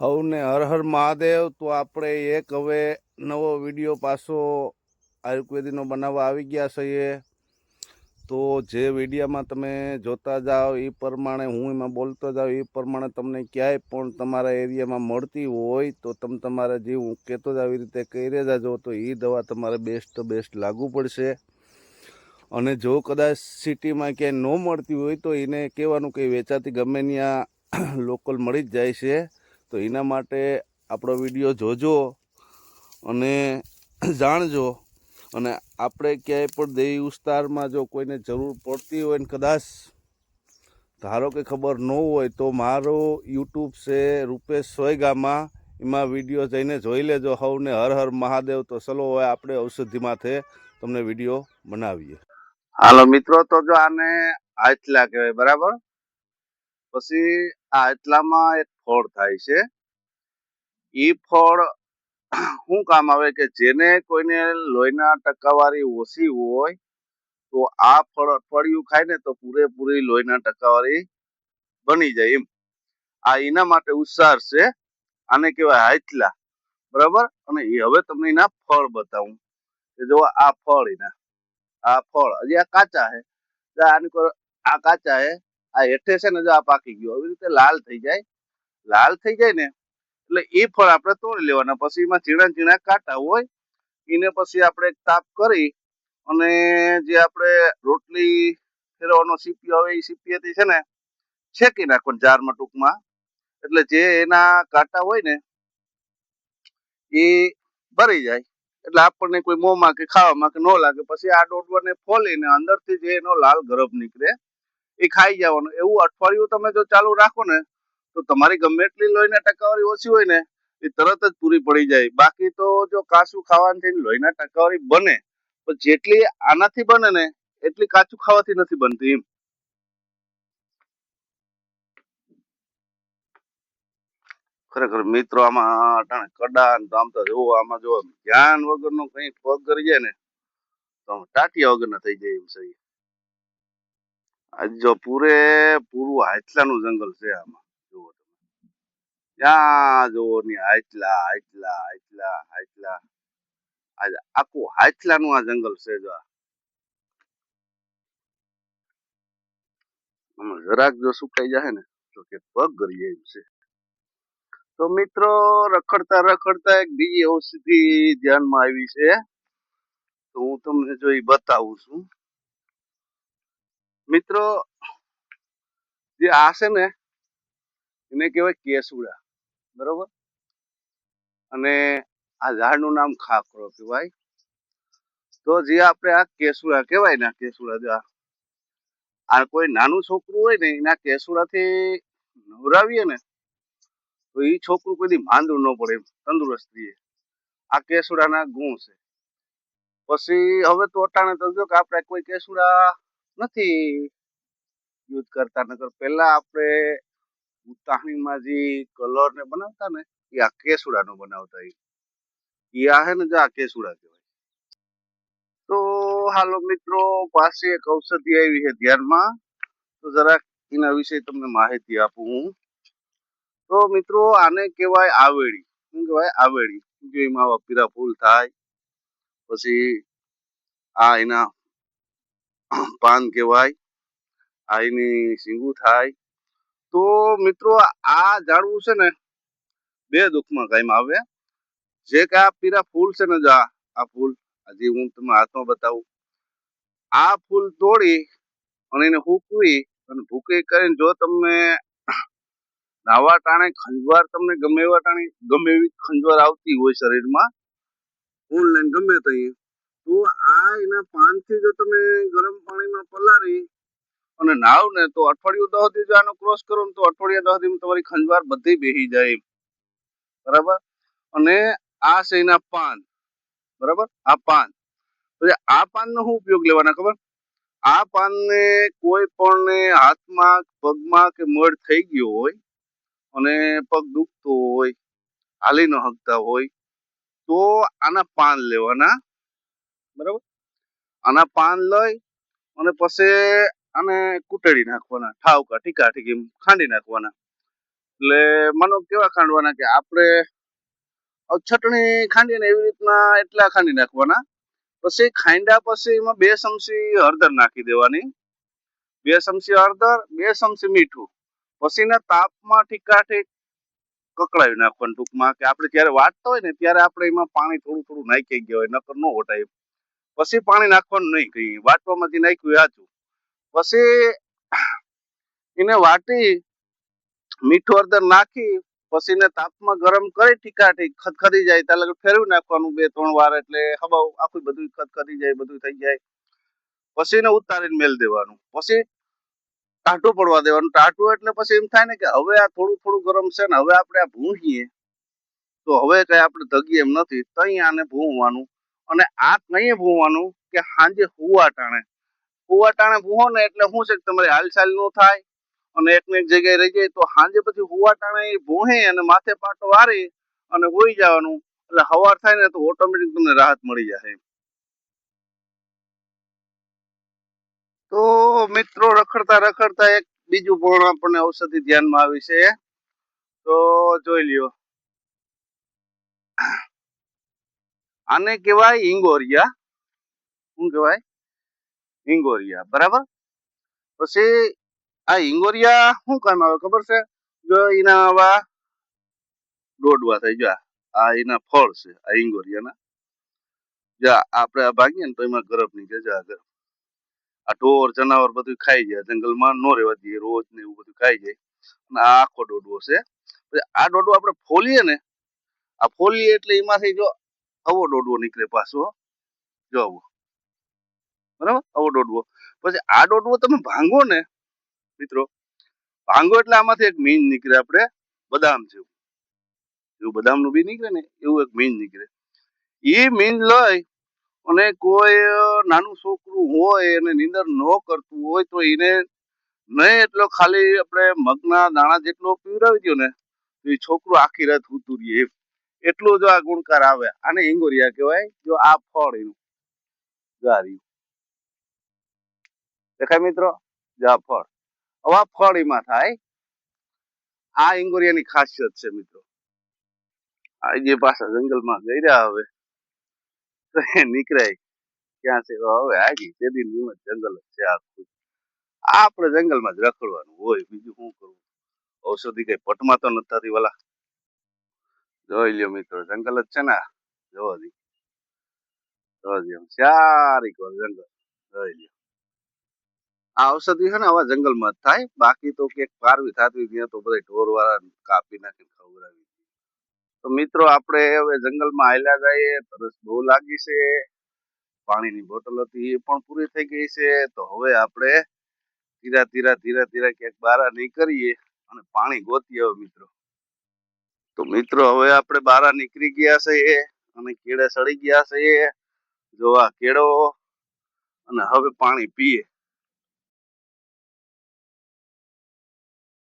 હવને હર હર મહાદેવ. તો આપણે એક હવે નવો વિડીયો પાછો આયુર્વેદિકનો બનાવવા આવી ગયા છીએ. તો જે વિડીયામાં તમે જોતા જાઓ એ પ્રમાણે હું એમાં બોલતો જાઉં એ પ્રમાણે તમને ક્યાંય પણ તમારા એરિયામાં મળતી હોય તો તમે તમારે જે હું કહેતો જાવ એવી રીતે કરી જાજો. તો એ દવા તમારે બેસ્ટ લાગુ પડશે. અને જો કદાચ સિટીમાં ક્યાંય ન મળતી હોય તો એને કહેવાનું કે વેચાતી ગમે ત્યાં લોકલ મળી જ જાય છે. તો એના માટે આપણો વિડીયો જોજો અને જાણજો. અને આપણે ક્યાંય પણ દેવી વિસ્તારમાં જો કોઈને જરૂર પડતી હોય ને કદાચ ધારો કે ખબર ન હોય તો મારો યુટ્યુબ છે રૂપેશ સોયગામાં, એમાં વિડીયો જઈને જોઈ લેજો. હવને હર હર મહાદેવ. તો ચલો હવે આપણે ઔષધિમાંથી તમને વિડીયો બનાવીએ. હાલો મિત્રો, તો જો આને આટલા કહેવાય, બરાબર. પછી આ આટલામાં એક ફળ થાય છે. એ ફળ શું કામ આવે કે જેને કોઈને લોહીના ટકાવારી ઓછી હોય તો આ ફળ અઠવાડિયું ખાય ને તો પૂરેપૂરી લોહીના ટકાવારી બની જાય એમ. આ એના માટે ઉત્સાહ છે. આને કહેવાય હાથલા, બરાબર. અને એ હવે તમને એના ફળ બતાવું કે જો આ ફળ એના આ ફળ હજી આ કાચા છે. આ કાચા છે, આ હેઠે છે ને જો આ પાકી ગયો, આવી રીતે લાલ થઈ જાય. લાલ થઈ જાય ને એટલે એ ફળ આપણે તોડી લેવાના. પછી એમાં ઝીણા કાંટા હોય એને પછી આપણે તાપ કરી અને જે આપણે રોટલી ફેરવાનો સીપીઓ આવે એ સીપીએથી છે ને શેકી નાખવાનું જારમાં ટૂંકમાં. એટલે જે એના કાંટા હોય ને એ ભરી જાય. એટલે આપણને કોઈ મોંમાં કે ખાવામાં કે ન લાગે. પછી આ ડોડવાને ફોલીને અંદરથી જે એનો લાલ ગરબ નીકળે એ ખાઈ જવાનું. એવું અઠવાડિયું તમે જો ચાલુ રાખો ને તો તમારી ગમે એટલી લોહીના ટકાવારી ઓછી હોય ને એ તરત જ પૂરી પડી જાય. બાકી તો જો કાચું ખાવાથી લોહીના ટકાવારી બને પણ જેટલી આનાથી બને ને એટલી કાચું ખાવાથી નથી બનતી એમ. ખરેખર મિત્રો આમાં કડા આમ તો જોવો, આમાં જો ધ્યાન વગરનો કઈ પગ કરી જાય ને તો ટાટિયા વગરના થઈ જાય એમ સહી. આજ જો પૂરું હાથલાનું જંગલ છે આમાં. જુઓ તમે ત્યાં જુઓ ને હાથલા હાથલા હાથલા હાથલા. આજે આખું હાથલાનું આ જંગલ છે. જો આમાં જરાક જો સુકાઈ જાય ને તો કે પગ કરી જાય એમ છે. તો મિત્રો રખડતા એક બીજી ઔષધિ ધ્યાનમાં આવી છે. તો હું તમને જો એ બતાવું છું. મિત્રો જે આ છે ને એને કહેવાય કેસુડા, બરોબર. અને આ ઝાડનું નામ ખાખરો કહેવાય. તો જે આપણે આ કેસુડા કહેવાય ને, કેસુડા આ કોઈ નાનું છોકરું હોય ને એના કેસુડાથી નવરાવીએ ને તો એ છોકરું કોઈ દી માંદું ન પડે, તંદુરસ્ત રહીએ. આ કેસુડાના ગુણ છે. પછી હવે તો અટાણે તો જો કે આપણે કોઈ કેસુડા નથી યુઝ કરતા. નકર પેલા આપણે ઉતાહણીમાં જે કલર ને બનાવતા ને એ આ કેસુડા નો બનાવતા. એ આ હે ને જો આ કેસુડા કહેવાય. તો હાલો મિત્રો, પાછી એક ઔષધિ આવી છે ધ્યાનમાં. તો જરાક એના વિશે તમને માહિતી આપું હું. તો મિત્રો આને કહેવાય આવેડી. શું કહેવાય? આવેડી. જો એમાં આવા પીરા ફૂલ થાય. પછી આ એના પાન કહેવાય. આ એની શીંગું થાય. તો મિત્રો આ ઝાડવું છે ને બે દુઃખમાં કાયમ આવે. જે કે આ પીરા ફૂલ છે ને, જો આ ફૂલ હજી હું તમને હાથમાં બતાવું. આ ફૂલ તોડી અને એને હૂકવી અને ભૂકી કરીને જો તમે નાવા ટાણે ખંજવાળ, તમને ગમે એવા ટાણે ગમે એવી ખંજવાળ આવતી હોય શરીરમાં, ઓનલાઈન ગમે તો આ એના પાનથી જો તમે ગરમ પાણીમાં પલાળી અને નાવ ને તો અઠવાડિયું 10 દી જો આનો ક્રોસ કરો ને તો અઠવાડિયા 10 દી તમારી ખંજવાળ બધી બેસી જાય, બરાબર. અને આ છે એના પાન, બરાબર. આ પાન, આ પાનનો શું ઉપયોગ લેવાના ખબર? આ પાનને કોઈ પણ હાથમાં પગમાં કે મળ થઈ ગયો હોય અને પગ દુખતો હોય, હાલી ન શકતા હોય તો આના પાન લેવાના, બરાબર. આના પાન લઈ અને પછી આને કૂટડી નાખવાના, ઠાવકા ઠીકા ઠીકી ખાંડી નાખવાના. એટલે મનો કેવા ખાંડવાના કે આપણે છટણી ખાંડીએ ને એવી રીતના એટલા ખાંડી નાખવાના. પછી ખાંડ્યા પછી એમાં 2 ચમચી હળદર નાખી દેવાની, 2 ચમચી હળદર, 2 ચમચી મીઠું. પછીના તાપમાં ઠીકાઠીક કકડાવી નાખવાનું ટૂંકમાં, કે આપણે જ્યારે વાટતા હોય ને ત્યારે આપણે એમાં પાણી થોડું થોડું નાખી ગયા હોય, નકર ન વટાય. પછી પાણી નાખવાનું નહીં, કઈ વાટવામાંથી નાખ્યું સાચું. પછી એને વાટી મીઠું હળદર નાખી પછીને તાપમાં ગરમ કરી ઠીકાઠીક ખદખદી જાય ત્યાં લગી ફેરવી નાખવાનું 2-3 વાર, એટલે હબાવ આખું બધું ખદખદી જાય, બધું થઈ જાય. પછી એને ઉતારીને મેલ દેવાનું. પછી ટાઢું પડવા દેવાનું. ટાઢું એટલે પછી એમ થાય ને કે હવે આ થોડું થોડું ગરમ છે ને હવે આપણે આ ભૂંહીએ તો હવે કઈ આપણે ધગી એમ નથી, તઈ આને ભૂંવાનું. અને આ કઈ ભૂંવાનું કે સાંજે હુવા ટાણે ભૂહો ને એટલે શું છે કે તમારી હાલચાલ નો થાય અને એકને એક જગ્યાએ રહી જાય. તો સાંજે પછી હુવા ટાણે ભૂહે અને માથે પાટો વારી અને હોઈ જવાનું, એટલે સવાર થાય ને તો ઓટોમેટિક તમને રાહત મળી જાય. તો મિત્રો રખડતા રખડતા એક બીજું પણ આપણને ઔષધિ ધ્યાનમાં આવી છે, તો જોઈ લ્યો. આને કહેવાય હિંગોરિયા. શું કહેવાય? હિંગોરિયા, બરાબર. પછી આ હિંગોરિયા શું કામ આવે ખબર છે? જો એના આવા દોડવા થાય, જો આ એના ફળ છે આ હિંગોરિયાના. જા આપણે આ ભાગીએ ને તો એમાં ગરબ નીકળે છે. આગળ આ ઢોર જનાવર બધું ખાઈ જાય, જંગલમાં ન રહેવા દઈએ, રોજ ને એવું બધું ખાઈ જાય. અને આ આખો દોડવો છે. આ દોડવો આપણે ફોલીએ ને, આ ફોલીએ એટલે એમાંથી જો આવો દોડવો નીકળે પાછો, જો આવો, બરાબર, આવો દોડવો. પછી આ દોડવો તમે ભાંગો ને મિત્રો, ભાંગો એટલે આમાંથી એક મીન નીકળે, આપણે બદામ જેવું, એવું બદામનું બી નીકળે ને એવું એક મીન નીકળે. એ મીન લઈ અને કોઈ નાનું છોકરું હોય અને નીંદર ન કરતું હોય તો એને નહીં એટલો ખાલી આપણે મગના દાણા જેટલો પીવડાવી દો ને તો એ છોકરું આખી રાત સૂતું રહે. એટલું જો આ ગુણકાર આવે. આને હિંગોરિયા કહેવાય. જો આ ફળ એનું ગારી દેખાય મિત્રો, જો આ ફળ, હવે આ ફળ એમાં થાય. આ હિંગોરિયાની ખાસિયત છે મિત્રો. આ જે પાછા જંગલમાં ગઈ રહ્યા હવે તો એ નીકળાય ક્યાં છે હવે, આગી તેદી જંગલ જ છે આખું. આપણે જંગલમાં જ રખડવાનું હોય, બીજું શું કરવું. ઔષધિ કઈ પટમાં તો નથી થતી વાલા. જોઈ લ્યો મિત્રો, જંગલ જ છે ને, જોવા દી સારી કોર જંગલ. જોઈ લ્યો, આ ઔષધિ છે ને આવા જંગલમાં જ થાય, બાકી તો ક્યાંક પારવી થતી ત્યાં તો બધા ઢોર વાળા કાપી નાખીને ખવડાવી. તો મિત્રો આપણે હવે જંગલમાં હાલ્યા જઈએ, તરસ બહુ લાગી છે, પાણીની બોટલ હતી એ પણ પૂરી થઈ ગઈ છે. તો હવે આપણે ધીરા ધીરા ક્યાંક બહાર નીકળીએ અને પાણી ગોતીએ હવે મિત્રો. તો મિત્રો હવે આપણે બહાર નીકળી ગયા છે અને કેળે ચડી ગયા છે. જો આ કેળો અને હવે પાણી પીએ.